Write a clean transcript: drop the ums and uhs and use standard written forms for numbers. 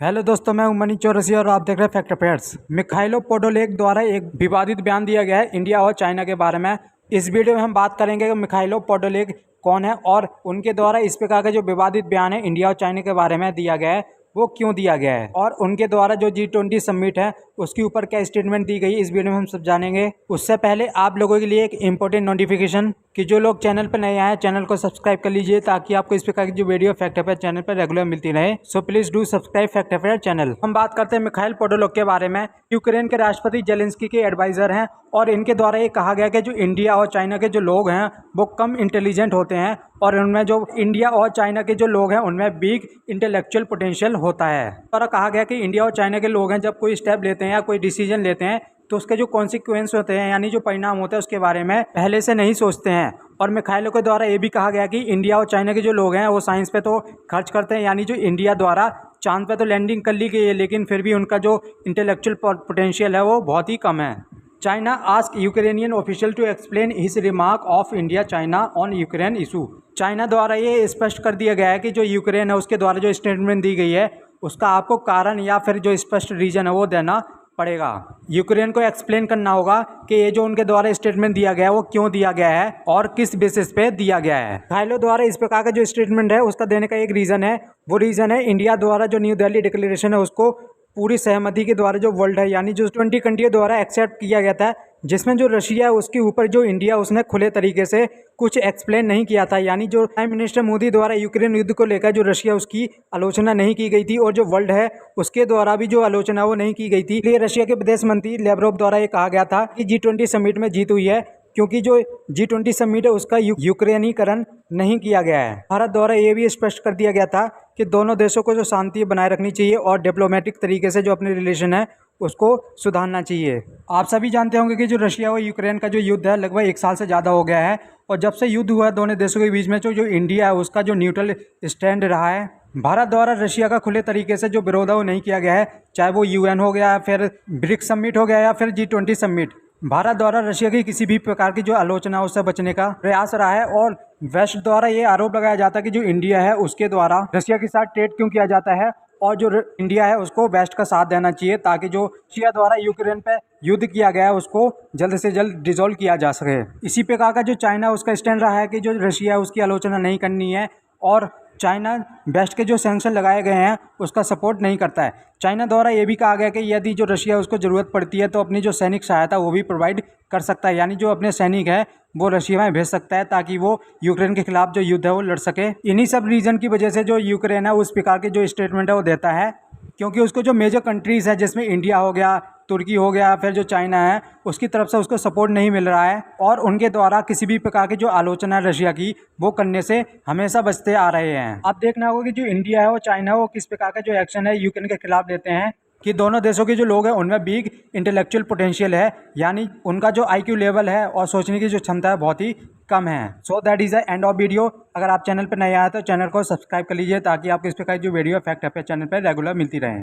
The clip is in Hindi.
हेलो दोस्तों, मैं हूं मनीष चौरसिया और आप देख रहे हैं फैक्ट अफेयर्स। मिखाइलो पोडोलेक द्वारा एक विवादित बयान दिया गया है इंडिया और चाइना के बारे में। इस वीडियो में हम बात करेंगे कि मिखाइलो पोडोलेक कौन है और उनके द्वारा इस प्रकार का जो विवादित बयान है इंडिया और चाइना के बारे में दिया गया है वो क्यों दिया गया है, और उनके द्वारा जो G20 समिट है उसके ऊपर क्या स्टेटमेंट दी गई, इस वीडियो में हम सब जानेंगे। उससे पहले आप लोगों के लिए एक इंपॉर्टेंट नोटिफिकेशन कि जो लोग चैनल पर नए आए चैनल को सब्सक्राइब कर लीजिए ताकि आपको इस प्रकार की जो वीडियो फैक्ट अफेयर चैनल पर रेगुलर मिलती रहे। So please do subscribe fact affair channel. हम बात करते हैं मिखाइल पोडोलेक के बारे में। यूक्रेन के राष्ट्रपति जेलेंस्की के एडवाइजर हैं और इनके द्वारा ये कहा गया कि जो इंडिया और चाइना के जो लोग हैं वो कम इंटेलिजेंट होते हैं और उनमें जो इंडिया और चाइना के जो लोग हैं उनमें बिग इंटेलेक्चुअल पोटेंशियल होता है। और कहा गया कि इंडिया और चाइना के लोग हैं जब कोई स्टेप लेते हैं या कोई डिसीजन लेते हैं तो उसके जो कॉन्सिक्वेंस होते हैं यानी जो परिणाम होते हैं उसके बारे में पहले से नहीं सोचते हैं। और मिखाइलो के द्वारा ये भी कहा गया कि इंडिया और चाइना के जो लोग हैं वो साइंस पे तो खर्च करते हैं, यानी जो इंडिया द्वारा चांद पे तो लैंडिंग कर ली गई है लेकिन फिर भी उनका जो इंटेलेक्चुअल पोटेंशियल है वो बहुत ही कम है। China ask Ukrainian official to explain his remark of India China on Ukraine issue. China द्वारा ये स्पष्ट कर दिया गया है कि जो यूक्रेन है उसके द्वारा जो स्टेटमेंट दी गई है उसका आपको कारण या फिर जो स्पष्ट रीजन है वो देना पड़ेगा। यूक्रेन को एक्सप्लेन करना होगा कि ये जो उनके द्वारा स्टेटमेंट दिया गया है वो क्यों दिया गया है और किस बेसिस पे दिया गया है। मिखाइलो द्वारा इस प्रकार का जो स्टेटमेंट है उसका देने का एक रीजन है, वो रीजन है इंडिया द्वारा जो न्यू दिल्ली डिक्लेरेशन है उसको पूरी सहमति के द्वारा जो वर्ल्ड है यानी जो 20 कंट्री द्वारा एक्सेप्ट किया गया था, जिसमें जो रशिया है उसके ऊपर जो इंडिया उसने खुले तरीके से कुछ एक्सप्लेन नहीं किया था। यानी जो प्राइम मिनिस्टर मोदी द्वारा यूक्रेन युद्ध को लेकर जो रशिया उसकी आलोचना नहीं की गई थी और जो वर्ल्ड है उसके द्वारा भी जो आलोचना वो नहीं की गई थी। इसलिए रशिया के विदेश मंत्री लेवरोव द्वारा ये कहा गया था कि G20 समिट में जीत हुई है क्योंकि जो G20 समिट है उसका यूक्रेनीकरण नहीं किया गया है। भारत द्वारा ये भी स्पष्ट कर दिया गया था कि दोनों देशों को जो शांति बनाए रखनी चाहिए और डिप्लोमेटिक तरीके से जो अपने रिलेशन है उसको सुधारना चाहिए। आप सभी जानते होंगे कि जो रशिया और यूक्रेन का जो युद्ध है लगभग 1 साल से ज़्यादा हो गया है और जब से युद्ध हुआ है दोनों देशों के बीच में जो इंडिया है उसका जो न्यूट्रल स्टैंड रहा है। भारत द्वारा रशिया का खुले तरीके से जो विरोध है वो नहीं किया गया है, चाहे वो UN हो गया, फिर ब्रिक्स समिट हो गया या फिर G20 समिट। भारत द्वारा रशिया की किसी भी प्रकार की जो आलोचना उससे बचने का प्रयास रहा है और वेस्ट द्वारा ये आरोप लगाया जाता है कि जो इंडिया है उसके द्वारा रशिया के साथ ट्रेड क्यों किया जाता है और जो इंडिया है उसको वेस्ट का साथ देना चाहिए ताकि जो रशिया द्वारा यूक्रेन पे युद्ध किया गया है उसको जल्द से जल्द डिसॉल्व किया जा सके। इसी प्रकार का जो चाइना उसका स्टैंड रहा है कि जो रशिया है उसकी आलोचना नहीं करनी है और चाइना वेस्ट के जो सैंक्शन लगाए गए हैं उसका सपोर्ट नहीं करता है। चाइना द्वारा ये भी कहा गया कि यदि जो रशिया उसको ज़रूरत पड़ती है तो अपनी जो सैनिक सहायता वो भी प्रोवाइड कर सकता है, यानी जो अपने सैनिक है वो रशिया में भेज सकता है ताकि वो यूक्रेन के खिलाफ जो युद्ध है वो लड़ सके। इन्हीं सब रीज़न की वजह से जो यूक्रेन है उस प्रकार के जो स्टेटमेंट है वो देता है क्योंकि उसको जो मेजर कंट्रीज़ है जिसमें इंडिया हो गया, तुर्की हो गया, फिर जो चाइना है उसकी तरफ से उसको सपोर्ट नहीं मिल रहा है और उनके द्वारा किसी भी प्रकार की जो आलोचना है रशिया की वो करने से हमेशा बचते आ रहे हैं। आप देखना होगा कि जो इंडिया है और चाइना है वो किस प्रकार का जो एक्शन है यूक्रेन के खिलाफ लेते हैं कि दोनों देशों के जो लोग हैं उनमें बिग इंटेलेक्चुअल पोटेंशियल है, यानी उनका जो IQ लेवल है और सोचने की जो क्षमता है बहुत ही कम है। So that is the end of video. अगर आप चैनल पर नए आए तो चैनल को सब्सक्राइब कर लीजिए ताकि आपको इस प्रकार की जो वीडियो फैक्ट अफेयर चैनल पर रेगुलर मिलती रहे।